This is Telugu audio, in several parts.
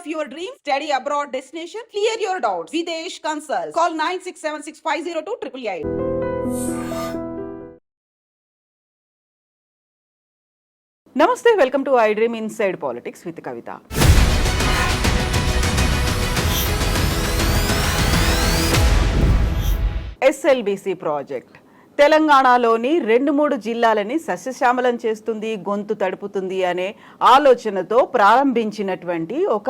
of your dream study abroad destination. Clear your doubts. Videsh Consult. Call 9676502888. నమస్తే, welcome to I dream inside politics with Kavitha. SLBC project తెలంగాణలోని 2-3 జిల్లాలని సస్యశ్యామలం చేస్తుంది, గొంతు తడుపుతుంది అనే ఆలోచనతో ప్రారంభించినటువంటి ఒక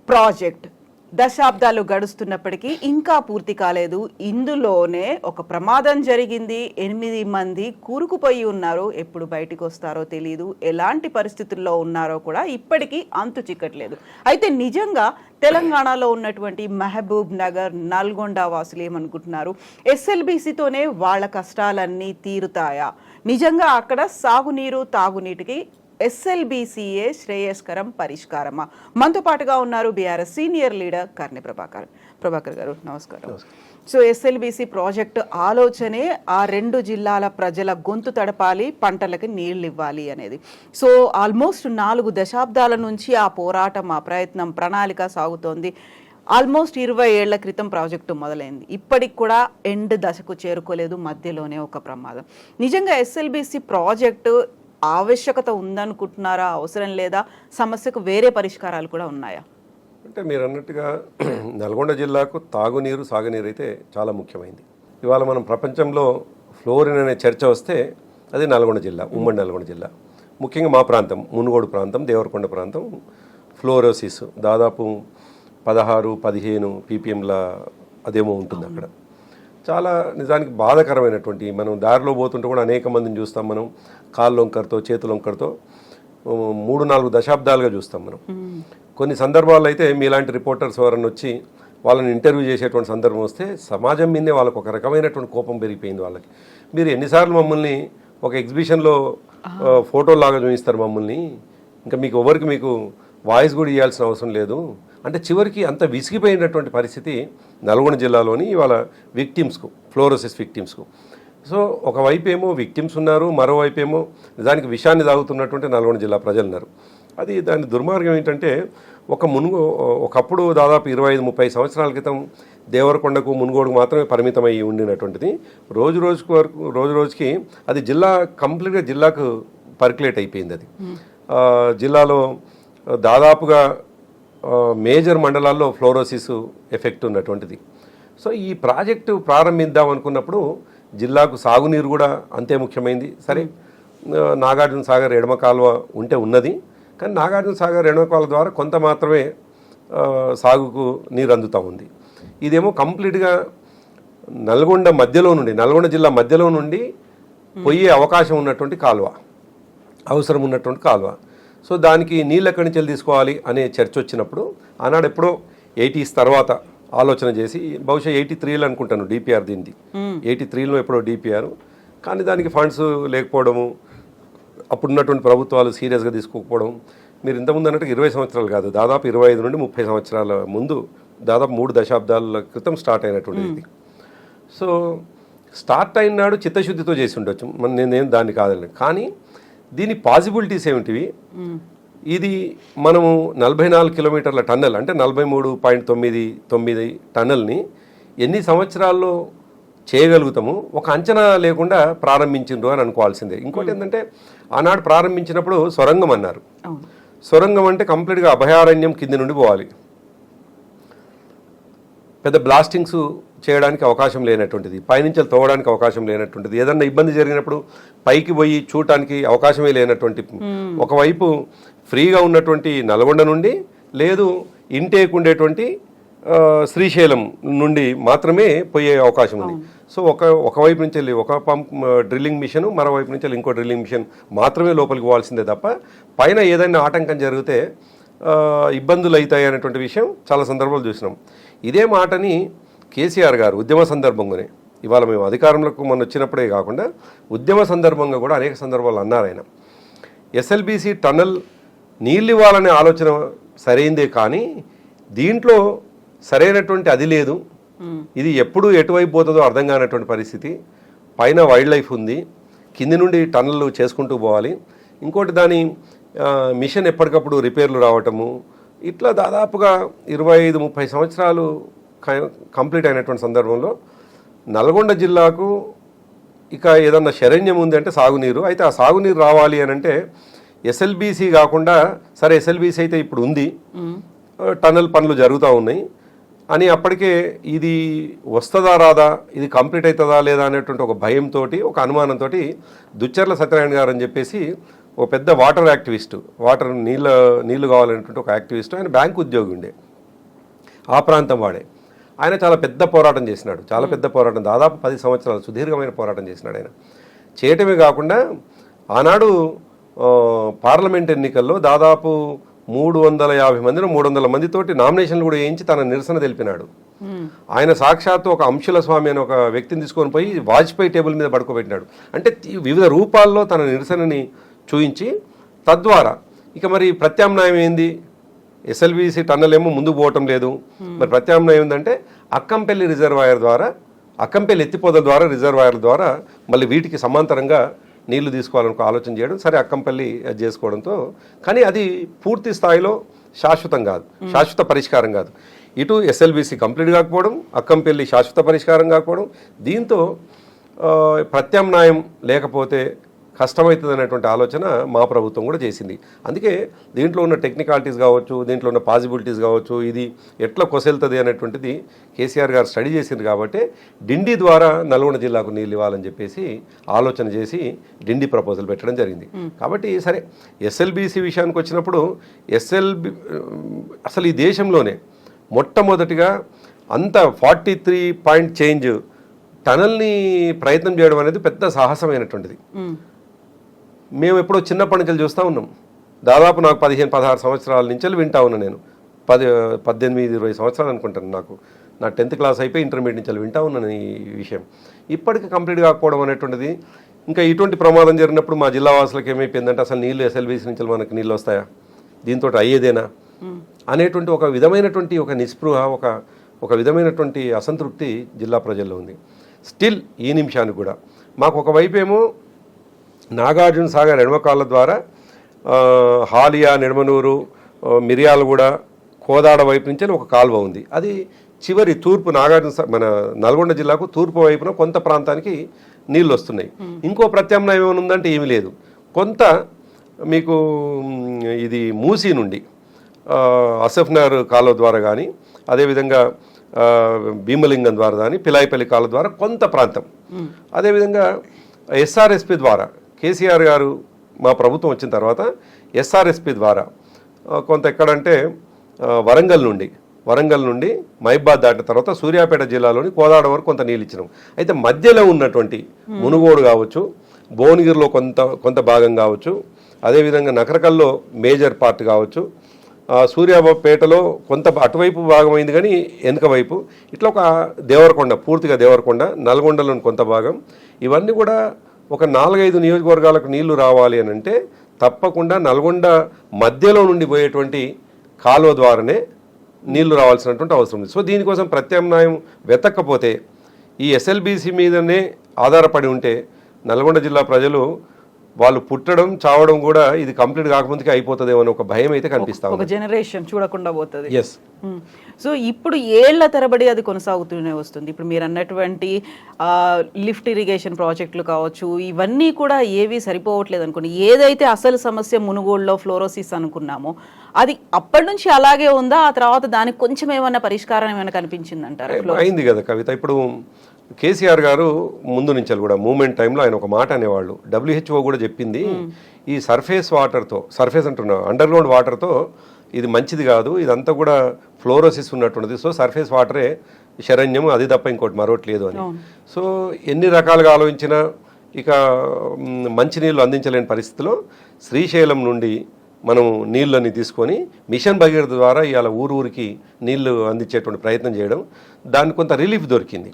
ప్రాజెక్ట్ దశాబ్దాలు గడుస్తున్నప్పటికీ ఇంకా పూర్తి కాలేదు. ఇందులోనే ఒక ప్రమాదం జరిగింది. 8 మంది కూరుకుపోయి ఉన్నారు. ఎప్పుడు బయటికి వస్తారో తెలియదు, ఎలాంటి పరిస్థితుల్లో ఉన్నారో కూడా ఇప్పటికీ అంతు చిక్కట్లేదు. అయితే నిజంగా తెలంగాణలో ఉన్నటువంటి మహబూబ్ నగర్, నల్గొండ వాసులు ఏమనుకుంటున్నారు? ఎస్ఎల్బిసితోనే వాళ్ళ కష్టాలన్నీ తీరుతాయా? నిజంగా అక్కడ సాగునీరు, తాగునీటికి ఎస్ఎల్బిసిఏ శ్రేయస్కరం పరిష్కారమా? మనతో పాటుగా ఉన్నారు BRS senior leader Karni Prabhakar గారు. నమస్కారం. సో ఎస్ఎల్బిసి ప్రాజెక్టు ఆలోచనే ఆ 2 జిల్లాల ప్రజల గొంతు తడపాలి, పంటలకి నీళ్లు ఇవ్వాలి అనేది. సో ఆల్మోస్ట్ 4 దశాబ్దాల నుంచి ఆ పోరాటం, ఆ ప్రయత్నం, ప్రణాళిక సాగుతోంది. ఆల్మోస్ట్ 20 ఏళ్ల క్రితం ప్రాజెక్టు మొదలైంది. ఇప్పటికి కూడా ఎండ్ దశకు చేరుకోలేదు, మధ్యలోనే ఒక ప్రమాదం. నిజంగా ఎస్ఎల్బిసి ప్రాజెక్టు ఆవశ్యకత ఉందనుకుంటున్నారా? అవసరం లేదా? సమస్యకు వేరే పరిష్కారాలు కూడా ఉన్నాయా? అంటే మీరు అన్నట్టుగా నల్గొండ జిల్లాకు తాగునీరు, సాగునీరు అయితే చాలా ముఖ్యమైనది. ఇవాళ మనం ప్రపంచంలో ఫ్లోరిన్ అనే చర్చ వస్తే అది నల్గొండ జిల్లా, ఉమ్మడి నల్గొండ జిల్లా. ముఖ్యంగా మా ప్రాంతం, మునుగోడు ప్రాంతం, దేవరకొండ ప్రాంతం ఫ్లోరోసిస్ దాదాపు 16-15 ppmల అదేమో ఉంటుంది అక్కడ. చాలా నిజానికి బాధాకరమైనటువంటి, మనం దారిలో పోతుంటే కూడా అనేక మందిని చూస్తాం. మనం కాళ్ళు వంకరతో, చేతులు వంకరతో 3-4 దశాబ్దాలుగా చూస్తాం మనం. కొన్ని సందర్భాల్లో అయితే మీలాంటి రిపోర్టర్స్ ఎవరన్నా వచ్చి వాళ్ళని ఇంటర్వ్యూ చేసేటువంటి సందర్భం వస్తే సమాజం మీదే వాళ్ళకు ఒక రకమైనటువంటి కోపం పెరిగిపోయింది వాళ్ళకి. మీరు ఎన్నిసార్లు మమ్మల్ని ఒక ఎగ్జిబిషన్లో ఫోటోలాగా చూపిస్తారు మమ్మల్ని, ఇంకా మీకు వాయిస్ కూడా ఇవ్వాల్సిన అవసరం లేదు అంటే చివరికి అంత విసిగిపోయినటువంటి పరిస్థితి నల్గొండ జిల్లాలోని ఇవాళ విక్టిమ్స్కు, ఫ్లోరోసిస్ విక్టిమ్స్కు. సో ఒకవైపు ఏమో విక్టిమ్స్ ఉన్నారు, మరోవైపు ఏమో నిజానికి విషాన్ని తాగుతున్నటువంటి నల్గొండ జిల్లా ప్రజలు ఉన్నారు. అది దాని దుర్మార్గం ఏంటంటే ఒకప్పుడు దాదాపు 25-30 సంవత్సరాల క్రితం దేవరకొండకు, మునుగోడుకు మాత్రమే పరిమితమై ఉండినటువంటిది రోజు రోజుకి అది జిల్లా కంప్లీట్గా జిల్లాకు పర్కులేట్ అయిపోయింది. అది జిల్లాలో దాదాపుగా మేజర్ మండలాల్లో ఫ్లోరోసిస్ ఎఫెక్ట్ ఉన్నటువంటిది. సో ఈ ప్రాజెక్టు ప్రారంభిద్దాం అనుకున్నప్పుడు జిల్లాకు సాగునీరు కూడా అంతే ముఖ్యమైనది. సరే, నాగార్జున సాగర్ ఎడమ కాలువ ఉంటే ఉన్నది, కానీ నాగార్జున సాగర్ ఎడమ కాలువ ద్వారా కొంత మాత్రమే సాగుకు నీరు అందుతూ ఉంది. ఇదేమో కంప్లీట్గా నల్గొండ జిల్లా మధ్యలో నుండి పోయే అవకాశం ఉన్నటువంటి కాలువ, అవసరం ఉన్నటువంటి కాలువ. సో దానికి నీళ్ళు ఎక్కడి నుంచి తీసుకోవాలి అనే చర్చ వచ్చినప్పుడు ఆనాడు ఎప్పుడో 80s తర్వాత ఆలోచన చేసి, బహుశా 83లో అనుకుంటాను డిపిఆర్, దీనిది 83లో ఎప్పుడో డిపిఆర్, కానీ దానికి ఫండ్స్ లేకపోవడము, అప్పుడున్నటువంటి ప్రభుత్వాలు సీరియస్గా తీసుకోకపోవడం. మీరు ఇంతకుముందు అన్నట్టు 20 సంవత్సరాలు కాదు, దాదాపు 25 నుండి 30 సంవత్సరాల ముందు, దాదాపు 3 దశాబ్దాల క్రితం స్టార్ట్ అయినటువంటిది. సో స్టార్ట్ అయిన నాడు చిత్తశుద్ధితో చేసి ఉండొచ్చు, నేనేం దాన్ని కాదని. కానీ దీని పాసిబిలిటీస్ ఏమిటివి? ఇది మనము 44 కిలోమీటర్ల టన్నెల్ అంటే 43.99 టన్నెల్ని ఎన్ని సంవత్సరాల్లో చేయగలుగుతాము ఒక అంచనా లేకుండా ప్రారంభించిండ్రు అని అనుకోవాల్సిందే. ఇంకోటి ఏంటంటే ఆనాడు ప్రారంభించినప్పుడు సొరంగం అన్నారు. సొరంగం అంటే కంప్లీట్గా అభయారణ్యం కింది నుండి పోవాలి, పెద్ద బ్లాస్టింగ్స్ చేయడానికి అవకాశం లేనటువంటిది, పైనుంచి తోవడానికి అవకాశం లేనటువంటిది, ఏదన్నా ఇబ్బంది జరిగినప్పుడు పైకి పోయి చూడటానికి అవకాశమే లేనటువంటి, ఒకవైపు ఫ్రీగా ఉన్నటువంటి నల్గొండ నుండి, లేదు ఇంటేక్ ఉండేటువంటి శ్రీశైలం నుండి మాత్రమే పోయే అవకాశం ఉంది. సో ఒకవైపు నుంచి వెళ్ళి ఒక పంప్ డ్రిల్లింగ్ మిషన్, మరోవైపు నుంచి వెళ్ళి ఇంకో డ్రిల్లింగ్ మిషన్ మాత్రమే లోపలికి పోవాల్సిందే తప్ప పైన ఏదైనా ఆటంకం జరిగితే ఇబ్బందులు అవుతాయి అనేటువంటి విషయం చాలా సందర్భాలు చూసినాం. ఇదే మాటని కేసీఆర్ గారు ఉద్యమ సందర్భంగానే, ఇవాళ మేము అధికారంలోకి మొన్న వచ్చినప్పుడే కాకుండా ఉద్యమ సందర్భంగా కూడా అనేక సందర్భాలు అన్నారు ఆయన. ఎస్ఎల్బిసి టన్నల్ నీళ్ళు ఇవ్వాలనే ఆలోచన సరైందే, కానీ దీంట్లో సరైనటువంటి అది లేదు, ఇది ఎప్పుడు ఎటువైపు పోతుందో అర్థం కానటువంటి పరిస్థితి. పైన వైల్డ్ లైఫ్ ఉంది, కింది నుండి టన్నల్ చేసుకుంటూ పోవాలి. ఇంకోటి దాని మిషన్ ఎప్పటికప్పుడు రిపేర్లు రావటము, ఇట్లా దాదాపుగా 25-30 సంవత్సరాలు కంప్లీట్ అయినటువంటి సందర్భంలో నల్గొండ జిల్లాకు ఇక ఏదన్నా శరణ్యం ఉంది అంటే సాగునీరు. అయితే ఆ సాగునీరు రావాలి అని అంటే ఎస్ఎల్బీసీ కాకుండా, సరే ఎస్ఎల్బీసీ అయితే ఇప్పుడు ఉంది, టన్నల్ పనులు జరుగుతూ ఉన్నాయి అని అప్పటికే ఇది వస్తుందా రాదా, ఇది కంప్లీట్ అవుతుందా లేదా అనేటువంటి ఒక భయంతో, ఒక అనుమానంతో దుచ్చర్ల సత్యనారాయణ గారు అని చెప్పేసి ఒక పెద్ద వాటర్ యాక్టివిస్టు, నీళ్ళు కావాలనేటువంటి ఒక యాక్టివిస్టు, ఆయన బ్యాంకు ఉద్యోగి ఉండే, ఆ ప్రాంతం వాడే. ఆయన చాలా పెద్ద పోరాటం చేసినాడు, చాలా పెద్ద పోరాటం, దాదాపు 10 సంవత్సరాలు సుదీర్ఘమైన పోరాటం చేసినాడు. ఆయన చేయటమే కాకుండా ఆనాడు పార్లమెంట్ ఎన్నికల్లో దాదాపు 350 మందిలో 300 మందితోటి నామినేషన్లు కూడా వేయించి తన నిరసన తెలిపినాడు. ఆయన సాక్షాత్తు ఒక అంశుల స్వామి అని ఒక వ్యక్తిని తీసుకొని పోయి వాజ్పేయి టేబుల్ మీద పడుకోబెట్టినాడు. అంటే వివిధ రూపాల్లో తన నిరసనని చూయించి, తద్వారా ఇక మరి ప్రత్యామ్నాయం ఏంది, ఎస్ఎల్బీసీ టన్నల్ ఏమో ముందుకు పోవటం లేదు, మరి ప్రత్యామ్నాయం ఏంటంటే అక్కంపల్లి రిజర్వాయర్ ద్వారా, అక్కంపల్లి ఎత్తిపోతల ద్వారా, రిజర్వాయర్ల ద్వారా మళ్ళీ వీటికి సమాంతరంగా నీళ్లు తీసుకోవాలనుకో ఆలోచన చేయడం. సరే అక్కంపల్లి అది చేసుకోవడంతో, కానీ అది పూర్తి స్థాయిలో శాశ్వతం కాదు, శాశ్వత పరిష్కారం కాదు. ఇటు ఎస్ఎల్బీసీ కంప్లీట్ కాకపోవడం, అక్కంపల్లి శాశ్వత పరిష్కారం కాకపోవడం, దీంతో ప్రత్యామ్నాయం లేకపోతే కష్టమవుతుంది అనేటువంటి ఆలోచన మా ప్రభుత్వం కూడా చేసింది. అందుకే దీంట్లో ఉన్న టెక్నికాలిటీస్ కావచ్చు, దీంట్లో ఉన్న పాసిబిలిటీస్ కావచ్చు, ఇది ఎట్లా కొసెళ్తుంది అనేటువంటిది కేసీఆర్ గారు స్టడీ చేసింది. కాబట్టి డిండి ద్వారా నల్గొండ జిల్లాకు నీళ్ళు ఇవ్వాలని చెప్పేసి ఆలోచన చేసి డిండి ప్రపోజల్ పెట్టడం జరిగింది. కాబట్టి సరే ఎస్ఎల్బీసీ విషయానికి వచ్చినప్పుడు, అసలు ఈ దేశంలోనే మొట్టమొదటిగా అంత 43 పాయింట్ చేంజ్ టనల్ని ప్రయత్నం చేయడం అనేది పెద్ద సాహసమైనటువంటిది. మేము ఎప్పుడో చిన్నప్పటి నుంచి చూస్తూ ఉన్నాం. దాదాపు నాకు 15-16 సంవత్సరాల నుంచి వింటా ఉన్నా. నేను 18-20 సంవత్సరాలు అనుకుంటాను. నా 10th క్లాస్ అయిపోయి ఇంటర్మీడియట్ నుంచి వింటా ఉన్నాను ఈ విషయం. ఇప్పటికి కంప్లీట్ కాకపోవడం అనేటువంటిది, ఇంకా ఇటువంటి ప్రమాదం జరిగినప్పుడు మా జిల్లా వాసులకు ఏమైపోయిందంటే, అసలు నీళ్ళు ఎస్ఎల్బీసీ నుంచి మనకు నీళ్ళు వస్తాయా, దీంతో అయ్యేదేనా అనేటువంటి ఒక విధమైనటువంటి ఒక నిస్పృహ, ఒక విధమైనటువంటి అసంతృప్తి జిల్లా ప్రజల్లో ఉంది. స్టిల్ ఈ నిమిషానికి కూడా మాకు ఒకవైపు ఏమో నాగార్జున సాగర్ ఎడమకాళ్ళ ద్వారా హాలియా, నిడమనూరు, మిర్యాలగూడ, కోదాడ వైపు నుంచి ఒక కాలువ ఉంది. అది చివరి తూర్పు మన నల్గొండ జిల్లాకు తూర్పు వైపున కొంత ప్రాంతానికి నీళ్ళు వస్తున్నాయి. ఇంకో ప్రత్యామ్నాయం ఏమైనా ఉందంటే ఏమీ లేదు. కొంత మీకు ఇది మూసీ నుండి అసఫ్నగర్ కాలువ ద్వారా కానీ, అదేవిధంగా భీమలింగం ద్వారా కానీ, పిలాయిపల్లి కాలువ ద్వారా కొంత ప్రాంతం, అదేవిధంగా ఎస్ఆర్ఎస్పి ద్వారా కేసీఆర్ గారు మా ప్రభుత్వం వచ్చిన తర్వాత ఎస్ఆర్ఎస్పి ద్వారా కొంత ఎక్కడంటే వరంగల్ నుండి మహిబాద్ దాటిన తర్వాత సూర్యాపేట జిల్లాలోని కోదాడ వరకు కొంత నీళ్ళు ఇచ్చినాం. అయితే మధ్యలో ఉన్నటువంటి మునుగోడు కావచ్చు, భువనగిరిలో కొంత భాగం కావచ్చు, అదేవిధంగా నకరకల్లో మేజర్ పార్ట్ కావచ్చు, సూర్యాపేటలో కొంత అటువైపు భాగమైంది కానీ వెనుక వైపు, ఇట్లా ఒక దేవరకొండ, పూర్తిగా దేవరకొండ, నల్గొండలోని కొంత భాగం, ఇవన్నీ కూడా ఒక 4-5 నియోజకవర్గాలకు నీళ్లు రావాలి అని అంటే తప్పకుండా నల్గొండ మధ్యలో నుండి పోయేటువంటి కాలువ ద్వారానే నీళ్లు రావాల్సినటువంటి అవసరం ఉంది. సో దీనికోసం ప్రత్యామ్నాయం వెతక్కపోతే, ఈ ఎస్ఎల్బీసీ మీదనే ఆధారపడి ఉంటే నల్గొండ జిల్లా ప్రజలు వాళ్ళు పుట్టడం చావడం కూడా ఇది కంప్లీట్ కాకముందుకే అయిపోతుందేమో అని ఒక భయం అయితే కనిపిస్తా, ఒక జనరేషన్ చూడకుండా పోతుంది. ఎస్. సో ఇప్పుడు ఏళ్ల తరబడి అది కొనసాగుతూనే వస్తుంది. ఇప్పుడు మీరు అన్నటువంటి లిఫ్ట్ ఇరిగేషన్ ప్రాజెక్టులు కావచ్చు, ఇవన్నీ కూడా ఏవి సరిపోవట్లేదు అనుకోండి. ఏదైతే అసలు సమస్య మునుగోడులో ఫ్లోరోసిస్ అనుకున్నామో అది అప్పటి నుంచి అలాగే ఉందా, ఆ తర్వాత దానికి కొంచెం ఏమైనా పరిష్కారం ఏమైనా కనిపించింది అంటారు? అయింది కదా కవిత. ఇప్పుడు కేసీఆర్ గారు ముందు నుంచి కూడా మూమెంట్ టైంలో ఆయన ఒక మాట అనేవాళ్ళు, WHO కూడా చెప్పింది, ఈ సర్ఫేస్ అంటున్నా అండర్ గ్రౌండ్ వాటర్తో ఇది మంచిది కాదు, ఇదంతా కూడా ఫ్లోరోసిస్ ఉన్నటువంటిది, సో సర్ఫేస్ వాటరే శరణ్యం, అది తప్ప ఇంకోటి మరొకట్లేదు అని. సో ఎన్ని రకాలుగా ఆలోచించినా ఇక మంచినీళ్ళు అందించలేని పరిస్థితిలో శ్రీశైలం నుండి మనం నీళ్ళని తీసుకొని మిషన్ భగీరథ ద్వారా ఇవాళ ఊరికి నీళ్లు అందించేటువంటి ప్రయత్నం చేయడం, దానికి కొంత రిలీఫ్ దొరికింది.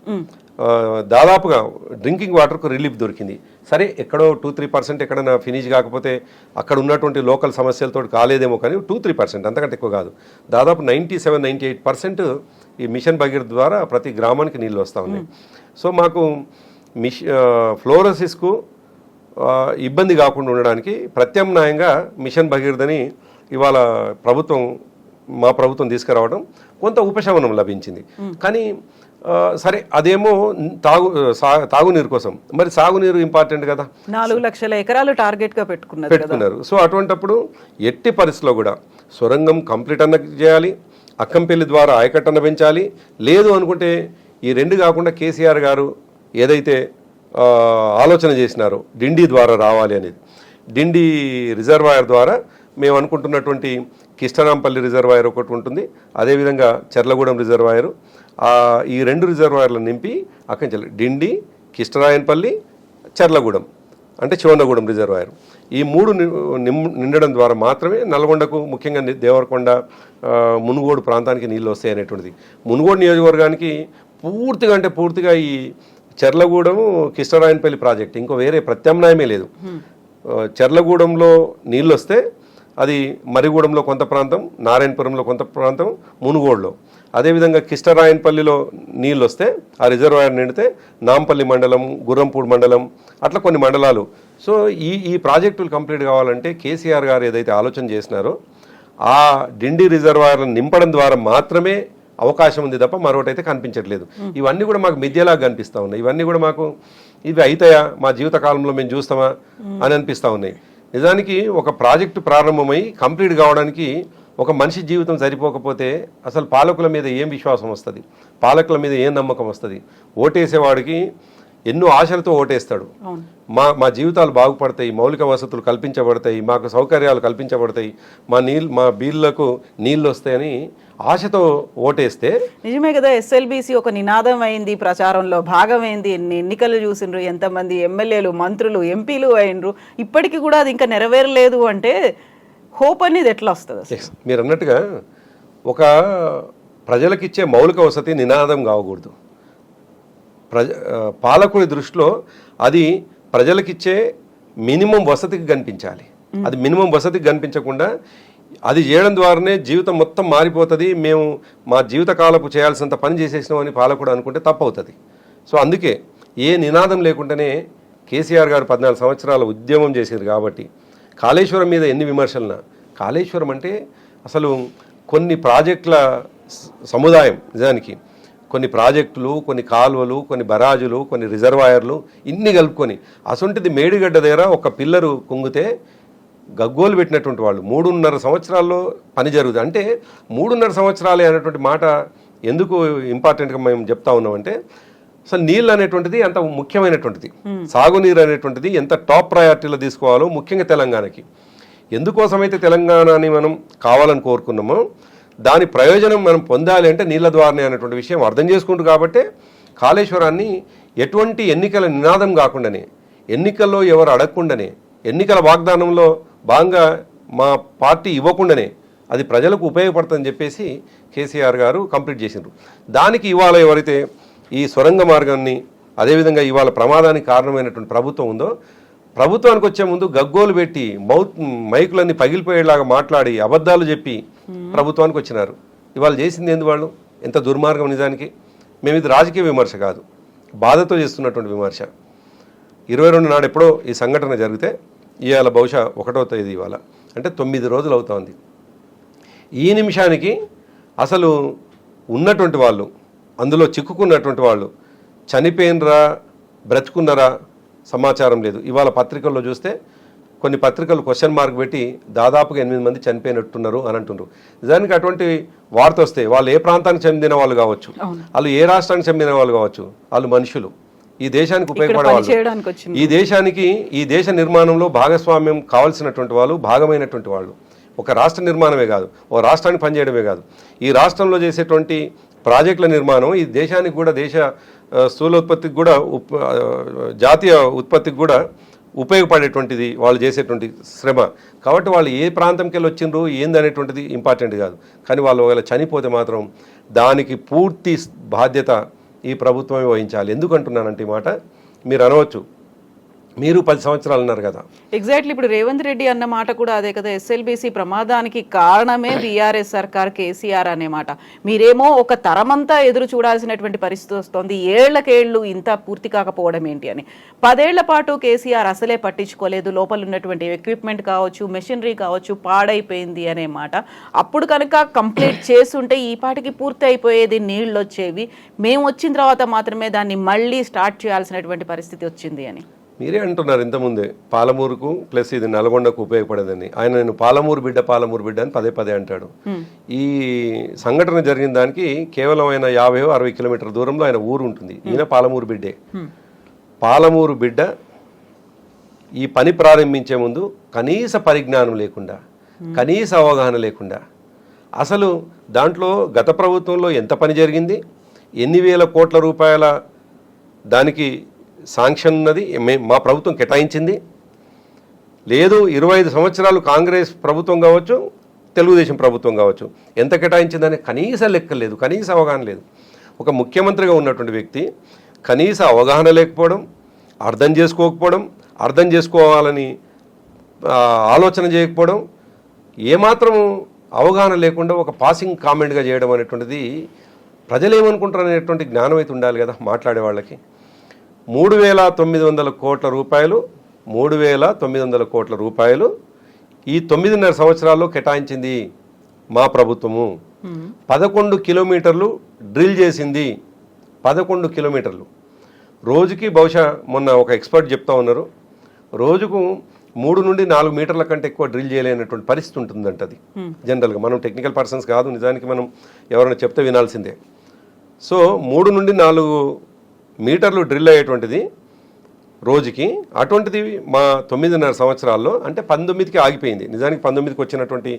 దాదాపుగా డ్రింకింగ్ వాటర్కు రిలీఫ్ దొరికింది. సరే ఎక్కడో 2-3% ఎక్కడైనా ఫినిష్ కాకపోతే అక్కడ ఉన్నటువంటి లోకల్ సమస్యలతో కాలేదేమో, కానీ 2-3% అంతకంటే ఎక్కువ కాదు. దాదాపు 97-98% ఈ మిషన్ భగీరథ ద్వారా ప్రతి గ్రామానికి నీళ్ళు వస్తూ ఉన్నాయి. సో మాకు ఫ్లోరోసిస్కు ఇబ్బంది కాకుండా ఉండడానికి ప్రత్యామ్నాయంగా మిషన్ భగీరథని ఇవాళ ప్రభుత్వం మా ప్రభుత్వం తీసుకురావడం కొంత ఉపశమనం లభించింది. కానీ సరే అదేమో తాగునీరు కోసం, మరి సాగునీరు ఇంపార్టెంట్ కదా, 4 లక్షల ఎకరాలు టార్గెట్ గా పెట్టుకున్నారు. సో అటువంటప్పుడు ఎట్టి పరిస్థితిలో కూడా సొరంగం కంప్లీట్ అన్న చేయాలి, అక్కంపల్లి ద్వారా ఆయకట్టన్న పెంచాలి. లేదు అనుకుంటే ఈ రెండు కాకుండా కేసీఆర్ గారు ఏదైతే ఆలోచన చేసినారో డిండి ద్వారా రావాలి అనేది, డిండి రిజర్వాయర్ ద్వారా మేము అనుకుంటున్నటువంటి కిష్టరాంపల్లి రిజర్వాయర్ ఒకటి ఉంటుంది, అదేవిధంగా చెర్లగూడెం రిజర్వాయరు, ఈ 2 రిజర్వాయర్లను నింపి అక్కడి నుంచి డిండి, కిష్టరాయన్పల్లి, చెర్లగూడెం అంటే శివన్నగూడెం రిజర్వాయర్, ఈ 3 నిండడం ద్వారా మాత్రమే నల్గొండకు, ముఖ్యంగా దేవరకొండ, మునుగోడు ప్రాంతానికి నీళ్ళు వస్తాయి అనేటువంటిది. మునుగోడు నియోజకవర్గానికి పూర్తిగా అంటే పూర్తిగా ఈ చెర్లగూడెం, కిష్టరాయన్పల్లి ప్రాజెక్ట్, ఇంకో వేరే ప్రత్యామ్నాయమే లేదు. చెర్లగూడెంలో నీళ్ళు వస్తే అది మరిగూడెంలో కొంత ప్రాంతం, నారాయణపురంలో కొంత ప్రాంతం, మునుగోడులో, అదేవిధంగా కిష్టరాయన్పల్లిలో నీళ్ళు వస్తే ఆ రిజర్వాయర్ నిండితే నాంపల్లి మండలం, గుర్రంపూడి మండలం, అట్లా కొన్ని మండలాలు. సో ఈ ప్రాజెక్టులు కంప్లీట్ కావాలంటే కేసీఆర్ గారు ఏదైతే ఆలోచన చేసినారో ఆ డిండి రిజర్వాయర్లను నింపడం ద్వారా మాత్రమే అవకాశం ఉంది తప్ప మరొకటి అయితే కనిపించట్లేదు. ఇవన్నీ కూడా మాకు మిథ్యలాగా కనిపిస్తూ ఉన్నాయి. ఇవన్నీ కూడా మాకు ఇవి అవుతాయా, మా జీవిత కాలంలో మేము చూస్తామా అని అనిపిస్తూ ఉన్నాయి. నిజానికి ఒక ప్రాజెక్టు ప్రారంభమై కంప్లీట్ కావడానికి ఒక మనిషి జీవితం సరిపోకపోతే అసలు పాలకుల మీద ఏం విశ్వాసం వస్తుంది, పాలకుల మీద ఏం నమ్మకం వస్తుంది? ఓటేసేవాడికి ఎన్నో ఆశలతో ఓటేస్తాడు. మా జీవితాలు బాగుపడతాయి, మౌలిక వసతులు కల్పించబడతాయి, మాకు సౌకర్యాలు కల్పించబడతాయి, మా బీళ్లకు నీళ్ళు వస్తాయని ఆశతో ఓటేస్తే. నిజమే కదా, ఎస్ఎల్బీసీ ఒక నినాదం అయింది, ప్రచారంలో భాగమైంది, ఎన్ని ఎన్నికలు చూసిండ్రు, ఎంతమంది ఎమ్మెల్యేలు, మంత్రులు, ఎంపీలు అయినరు, ఇప్పటికీ కూడా అది ఇంకా నెరవేరలేదు అంటే హోప్ అనేది ఎట్లా వస్తుంది? మీరు అన్నట్టుగా ఒక ప్రజలకిచ్చే మౌలిక వసతి నినాదం కావకూడదు. పాలకుడి దృష్టిలో అది ప్రజలకిచ్చే మినిమం వసతికి కనిపించాలి. అది మినిమం వసతికి కనిపించకుండా అది చేయడం ద్వారానే జీవితం మొత్తం మారిపోతుంది, మేము మా జీవితకాలపు చేయాల్సినంత పని చేసేసినామని పాలకుడు అనుకుంటే తప్పవుతుంది. సో అందుకే ఏ నినాదం లేకుండానే కేసీఆర్ గారు 14 సంవత్సరాల ఉద్యమం చేశారు. కాబట్టి కాళేశ్వరం మీద ఎన్ని విమర్శలున్నా, కాళేశ్వరం అంటే అసలు కొన్ని ప్రాజెక్టుల సముదాయం, నిజానికి కొన్ని ప్రాజెక్టులు, కొన్ని కాలువలు, కొన్ని బరాజులు, కొన్ని రిజర్వాయర్లు ఇన్ని కలుపుకొని అసొంటిది మేడిగడ్డ దగ్గర ఒక పిల్లరు కుంగితే గగ్గోలు పెట్టినటువంటి వాళ్ళు 3.5 సంవత్సరాల్లో పని జరుగుతుంది. అంటే 3.5 సంవత్సరాలే అనేటువంటి మాట ఎందుకు ఇంపార్టెంట్గా మేము చెప్తా ఉన్నామంటే అసలు నీళ్ళు అనేటువంటిది అంత ముఖ్యమైనటువంటిది, సాగునీరు అనేటువంటిది ఎంత టాప్ ప్రయారిటీలో తీసుకోవాలో ముఖ్యంగా తెలంగాణకి. ఎందుకోసమైతే తెలంగాణని మనం కావాలని కోరుకున్నామో దాని ప్రయోజనం మనం పొందాలి అంటే నీళ్ళ ద్వారానే అనేటువంటి విషయం అర్థం చేసుకుంటూ కాబట్టి కాళేశ్వరాన్ని ఎటువంటి ఎన్నికల నినాదం కాకుండానే, ఎన్నికల్లో ఎవరు అడగకుండానే, ఎన్నికల వాగ్దానంలో భాగంగా మా పార్టీ ఇవ్వకుండానే అది ప్రజలకు ఉపయోగపడుతుందని చెప్పేసి కేసీఆర్ గారు కంప్లీట్ చేసిండ్రు. దానికి ఇవాళ ఎవరైతే ఈ సొరంగ మార్గాన్ని, అదేవిధంగా ఇవాళ ప్రమాదానికి కారణమైనటువంటి ప్రభుత్వం ఉందో, ప్రభుత్వానికి వచ్చే ముందు గగ్గోలు పెట్టి మైకులన్నీ పగిలిపోయేలాగా మాట్లాడి అబద్ధాలు చెప్పి ప్రభుత్వానికి వచ్చినారు. ఇవాళ చేసింది ఏంది వాళ్ళు? ఎంత దుర్మార్గం నిజానికి. మేము ఇది రాజకీయ విమర్శ కాదు, బాధతో చేస్తున్నటువంటి విమర్శ. 22 నాడు ఎప్పుడో ఈ సంఘటన జరిగితే ఇవాళ బహుశా 1వ తేదీ ఇవాళ అంటే 9 రోజులు అవుతోంది. ఈ నిమిషానికి అసలు ఉన్నటువంటి వాళ్ళు, అందులో చిక్కుకున్నటువంటి వాళ్ళు చనిపోయినరా బ్రతుకున్నారా సమాచారం లేదు. ఇవాళ పత్రికల్లో చూస్తే కొన్ని పత్రికలు క్వశ్చన్ మార్క్ పెట్టి దాదాపుగా 8 మంది చనిపోయినట్టున్నారు అని అంటున్నారు. నిజానికి అటువంటి వార్త వస్తే వాళ్ళు ఏ ప్రాంతానికి చెందిన వాళ్ళు కావచ్చు, వాళ్ళు ఏ రాష్ట్రానికి చెందిన వాళ్ళు కావచ్చు, వాళ్ళు మనుషులు, ఈ దేశానికి ఉపయోగపడే వాళ్ళు, ఈ దేశ నిర్మాణంలో భాగస్వామ్యం కావాల్సినటువంటి వాళ్ళు, భాగమైనటువంటి వాళ్ళు. ఒక రాష్ట్ర నిర్మాణమే కాదు, ఒక రాష్ట్రానికి పనిచేయడమే కాదు, ఈ రాష్ట్రంలో చేసేటువంటి ప్రాజెక్టుల నిర్మాణం ఈ దేశానికి కూడా, దేశ స్థూలోత్పత్తికి కూడా, జాతీయ ఉత్పత్తికి కూడా ఉపయోగపడేటువంటిది వాళ్ళు చేసేటువంటి శ్రమ. కాబట్టి వాళ్ళు ఏ ప్రాంతంకి వెళ్ళి వచ్చిండ్రు ఏందనేటువంటిది ఇంపార్టెంట్ కాదు. కానీ వాళ్ళు ఒకవేళ చనిపోతే మాత్రం దానికి పూర్తి బాధ్యత ఈ ప్రభుత్వమే వహించాలి. ఎందుకంటున్నానంటే ఈ మాట మీరు అనవచ్చు, మీరు 10 సంవత్సరాలు అన్నారు కదా. ఎగ్జాక్ట్లీ ఇప్పుడు రేవంత్ రెడ్డి అన్న మాట కూడా అదే కదా, ఎస్ఎల్బిసి ప్రమాదానికి కారణమే బీఆర్ఎస్ సర్కార్, కేసీఆర్ అనే మాట. మీరేమో ఒక తరమంతా ఎదురు చూడాల్సినటువంటి పరిస్థితి వస్తోంది, ఏళ్లకేళ్లు ఇంత పూర్తి కాకపోవడం ఏంటి అని. 10 ఏళ్ల పాటు కేసీఆర్ అసలే పట్టించుకోలేదు, లోపల ఉన్నటువంటి ఎక్విప్మెంట్ కావచ్చు, మెషినరీ కావచ్చు పాడైపోయింది అనే మాట. అప్పుడు కనుక కంప్లీట్ చేస్తుంటే ఈ పాటికి పూర్తి అయిపోయేది, నీళ్ళు వచ్చేవి. మేము వచ్చిన తర్వాత మాత్రమే దాన్ని మళ్ళీ స్టార్ట్ చేయాల్సినటువంటి పరిస్థితి వచ్చింది అని మీరే అంటున్నారు ఇంతకుముందే, పాలమూరుకు ప్లస్ ఇది నల్గొండకు ఉపయోగపడేదని. ఆయన నేను పాలమూరు బిడ్డ అని పదే అంటాడు. ఈ సంఘటన జరిగిన దానికి కేవలం ఆయన 50-60 కిలోమీటర్ల దూరంలో ఆయన ఊరు ఉంటుంది. ఈయన పాలమూరు బిడ్డే. పాలమూరు బిడ్డ ఈ పని ప్రారంభించే ముందు కనీస పరిజ్ఞానం లేకుండా, కనీస అవగాహన లేకుండా, అసలు దాంట్లో గత ప్రభుత్వంలో ఎంత పని జరిగింది, ఎన్ని వేల కోట్ల రూపాయల దానికి శాంక్షన్ ఉన్నది మా ప్రభుత్వం కేటాయించింది లేదు, 25 సంవత్సరాలు కాంగ్రెస్ ప్రభుత్వం కావచ్చు, తెలుగుదేశం ప్రభుత్వం కావచ్చు, ఎంత కేటాయించిందని కనీస లెక్క లేదు, కనీస అవగాహన లేదు. ఒక ముఖ్యమంత్రిగా ఉన్నటువంటి వ్యక్తి కనీస అవగాహన లేకపోవడం, అర్థం చేసుకోకపోవడం, అర్థం చేసుకోవాలని ఆలోచన చేయకపోవడం, ఏమాత్రం అవగాహన లేకుండా ఒక పాసింగ్ కామెంట్గా చేయడం అనేటువంటిది ప్రజలు ఏమనుకుంటారు అనేటువంటి జ్ఞానం అయితే ఉండాలి కదా మాట్లాడే వాళ్ళకి. 3,900 కోట్ల రూపాయలు 3,900 కోట్ల రూపాయలు ఈ 9.5 సంవత్సరాల్లో కేటాయించింది మా ప్రభుత్వము. 11 కిలోమీటర్లు డ్రిల్ చేసింది. 11 కిలోమీటర్లు రోజుకి, బహుశా మొన్న ఒక ఎక్స్పర్ట్ చెప్తా ఉన్నారు, రోజుకు 3 నుండి 4 మీటర్ల కంటే ఎక్కువ డ్రిల్ చేయలేనటువంటి పరిస్థితి ఉంటుందంట. అది జనరల్గా మనం టెక్నికల్ పర్సన్స్ కాదు, నిజానికి మనం ఎవరైనా చెప్తే వినాల్సిందే. సో 3 నుండి 4 మీటర్లు డ్రిల్ అయ్యేటువంటిది రోజుకి. అటువంటిది మా 9.5 సంవత్సరాల్లో, అంటే 19కి ఆగిపోయింది. నిజానికి 19కి వచ్చినటువంటి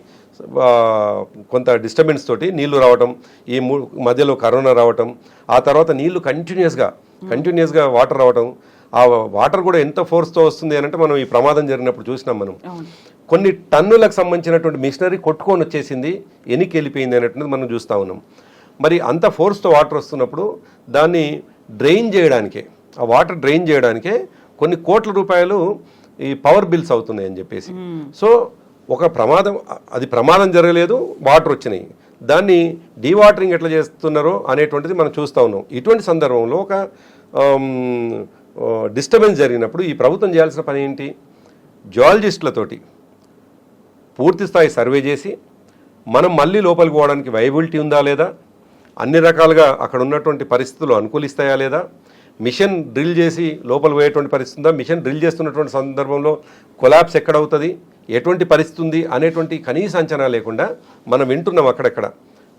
కొంత డిస్టర్బెన్స్ తోటి నీళ్లు రావటం, ఈ మధ్యలో కరోనా రావటం, ఆ తర్వాత నీళ్లు కంటిన్యూస్గా వాటర్ రావటం. ఆ వాటర్ కూడా ఎంత ఫోర్స్తో వస్తుంది అని అంటే మనం ఈ ప్రమాదం జరిగినప్పుడు చూసినాం. మనం కొన్ని టన్నులకు సంబంధించినటువంటి మిషనరీ కొట్టుకొని వచ్చేసింది, ఎనికి వెళ్ళిపోయింది అనేటువంటిది మనం చూస్తూ ఉన్నాం. మరి అంత ఫోర్స్తో వాటర్ వస్తున్నప్పుడు దాన్ని డ్రైన్ చేయడానికే, ఆ వాటర్ డ్రైన్ చేయడానికే కొన్ని కోట్ల రూపాయలు ఈ పవర్ బిల్స్ అవుతున్నాయి అని చెప్పేసి. సో ఒక ప్రమాదం జరగలేదు, వాటర్ వచ్చినాయి, దాన్ని డీవాటరింగ్ ఎట్లా చేస్తున్నారో అనేటువంటిది మనం చూస్తూ ఉన్నాం. ఇటువంటి సందర్భంలో ఒక డిస్టర్బెన్స్ జరిగినప్పుడు ఈ ప్రభుత్వం చేయాల్సిన పని ఏంటి, జియాలజిస్టులతోటి పూర్తి స్థాయి సర్వే చేసి మనం మళ్ళీ లోపలికి పోవడానికి వైబిలిటీ ఉందా లేదా, అన్ని రకాలుగా అక్కడ ఉన్నటువంటి పరిస్థితులు అనుకూలిస్తాయా లేదా, మిషన్ డ్రిల్ చేసి లోపల పోయేటువంటి పరిస్థితి ఉందా, మిషన్ డ్రిల్ చేస్తున్నటువంటి సందర్భంలో కొలాప్స్ ఎక్కడవుతుంది, ఎటువంటి పరిస్థితి ఉంది అనేటువంటి కనీస అంచనా లేకుండా మనం వింటున్నాం అక్కడక్కడ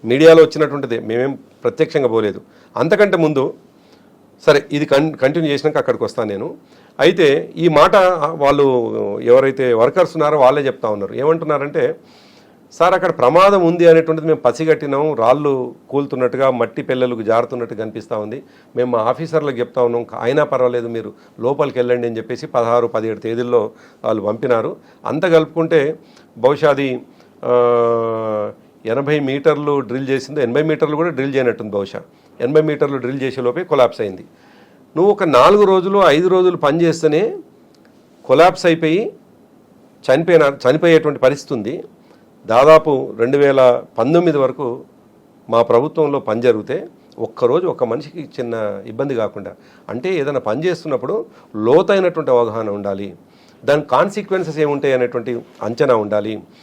మీడియాలో వచ్చినటువంటిది. మేమేం ప్రత్యక్షంగా పోలేదు. అంతకంటే ముందు సరే ఇది కంటిన్యూ చేసినాక అక్కడికి వస్తాను నేను. అయితే ఈ మాట వాళ్ళు ఎవరైతే వర్కర్స్ ఉన్నారో వాళ్ళే చెప్తా ఉన్నారు. ఏమంటున్నారంటే, సార్ అక్కడ ప్రమాదం ఉంది అనేటువంటిది మేము పసిగట్టినాం, రాళ్ళు కూలుతున్నట్టుగా, మట్టి పిల్లలకు జారుతున్నట్టు కనిపిస్తూ ఉంది, మేము మా ఆఫీసర్లకు చెప్తా ఉన్నాం, అయినా పర్వాలేదు మీరు లోపలికి వెళ్ళండి అని చెప్పేసి 16-17 తేదీల్లో వాళ్ళు పంపినారు. అంత కలుపుకుంటే బహుశా అది 80 మీటర్లు డ్రిల్ చేసిందో, 80 మీటర్లు కూడా డ్రిల్ చేయనట్టుంది. బహుశా 80 మీటర్లు డ్రిల్ చేసే లోపే కొలాప్స్ అయింది. నువ్వు ఒక 4 రోజులు 5 రోజులు పని చేస్తేనే కొలాప్స్ అయిపోయి చనిపోయేటువంటి పరిస్థితి ఉంది. దాదాపు 2019 వరకు మా ప్రభుత్వంలో పని జరిగితే ఒక్కరోజు ఒక్క మనిషికి చిన్న ఇబ్బంది కాకుండా, అంటే ఏదైనా పని చేస్తున్నప్పుడు లోతైనటువంటి అవగాహన ఉండాలి, దాని కాన్సిక్వెన్సెస్ ఏముంటాయి అనేటువంటి అంచనా ఉండాలి.